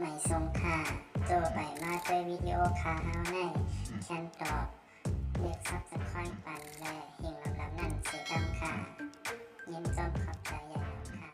ไม่ทรงค่าโจไปมาด้วยวิดีโอคาเฮาในแคนตอบเรียกซับสไครป์ปันและหิ่งลำนั่นเสียดำค่ะยินจมขอบใจใหญ่ค่ะ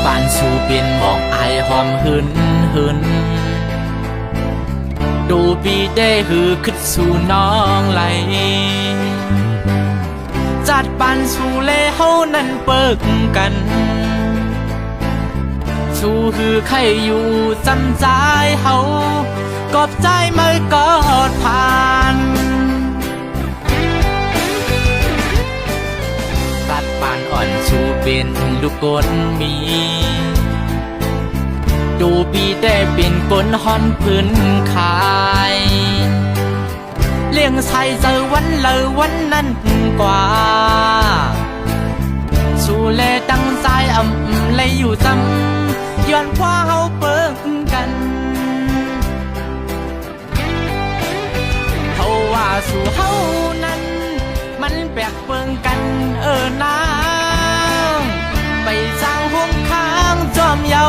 ปานสู่เป็นหมอกอายหอมหืนดูปีได้หือขึ้นสู่น้องไหลจัดปานสู่เลเฮานั้นเปิกกันสู่หือใครอยู่จำใจเฮากอบใจไม่กอดผ่านตัดปานอ่อนสู่เป็นลูกกลมีดูปีได้เป็นกลฮอนพื้นขายเลี้ยงใส่เจอวันเลยวันนั้นกว่าสู่เลตั้งใจเลยอยู่จำย้อนคว้าเฮาเปิกกันเขาว่าสู่เฮานั้นมันแปลกเปิงกันนะไปสร้างห้องค้างจอมเยา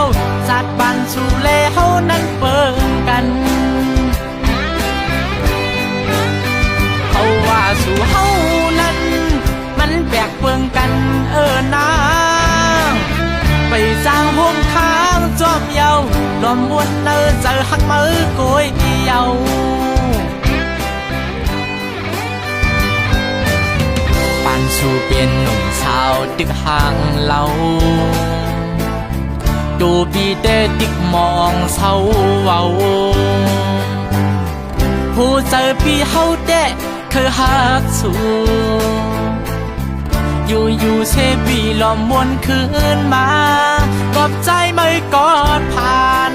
สัตว์บ้านสู่เลเฮานั้นเปิงกันเขาว่าสู่เฮานั้นมันแปลกเปิงกันนะไปสร้างห้องค้างจอมเยาลมวนเจอหักมือโกยเยาสู่เป็นหนุ่มสาวตึกห่างเล่าดูปีเต้ติกมองเศร้าเว้าผู้เจอปีเฮาเต้คือหักสู่อยู่เชปีลอมวนคืนมากอบใจไม่กอดผ่าน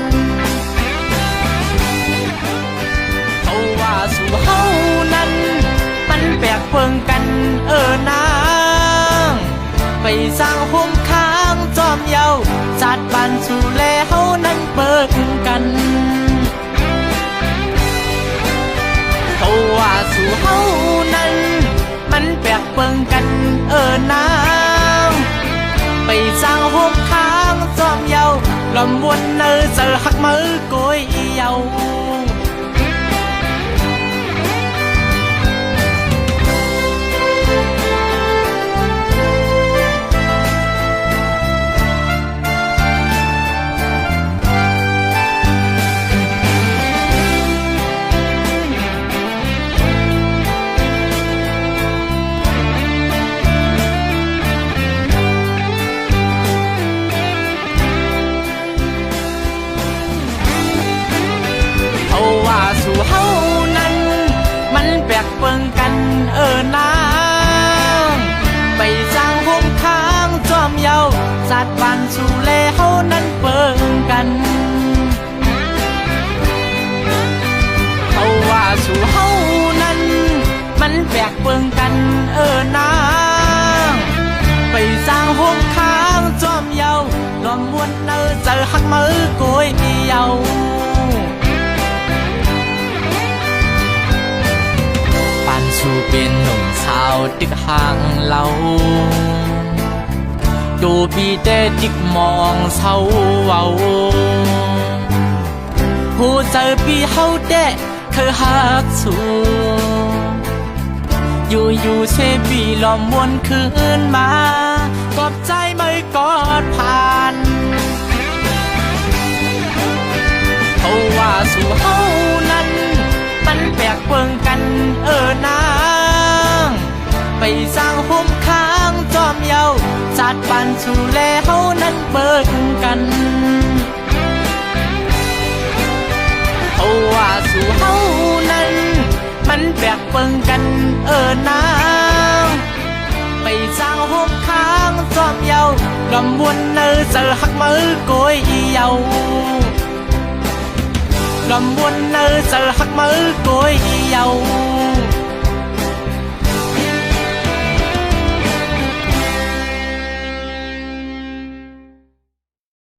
เขาว่าสู่เฮานั้นมันแปลกเปิงกันนะไปสร้างห้องค้างจอมเยาจัดบ้านสู่เลเฮานั้นเปิกกันเขาว่าสู่เฮานั้นมันแปลกเปิงกันนะไปสร้างห้องค้างจอมเยาลำวนเจอหักมือโกยเยาสู่เฮานั้นมันแปลกเปิงกันนะไปสร้างห้องค้างจอมเยาจัดบ้านสู่เลเฮานั้นเปิงกันเขาว่าสู่เฮานั้นมันแปลกเปิงกันนะไปสร้างห้องค้างจอมเยาลอมวนเจอหักมือโกยเยาปานสู่เป็นหนุ่มสาวตึกห่างเล่าดูปีเต้ติกมองเศร้าเว้าผู้เจอปีเฮาเต้คือหักสู่อยู่เชปีลอมวนคืนมากอบใจไม่กอดผ่านเขาว่าสู่เฮานั้นมันแปลกเปิงกันนะไปสร้างห้องค้างจอมเยาจัดบ้านสู่เลเฮานั้นเปิกกันเขาว่าสู่เฮานั้นมันแปลกเปิงกันนะไปสร้างห้องค้างจอมเยาลำวนเจอหักมือโกยเยาลำวนเจอหักมือโกยเยา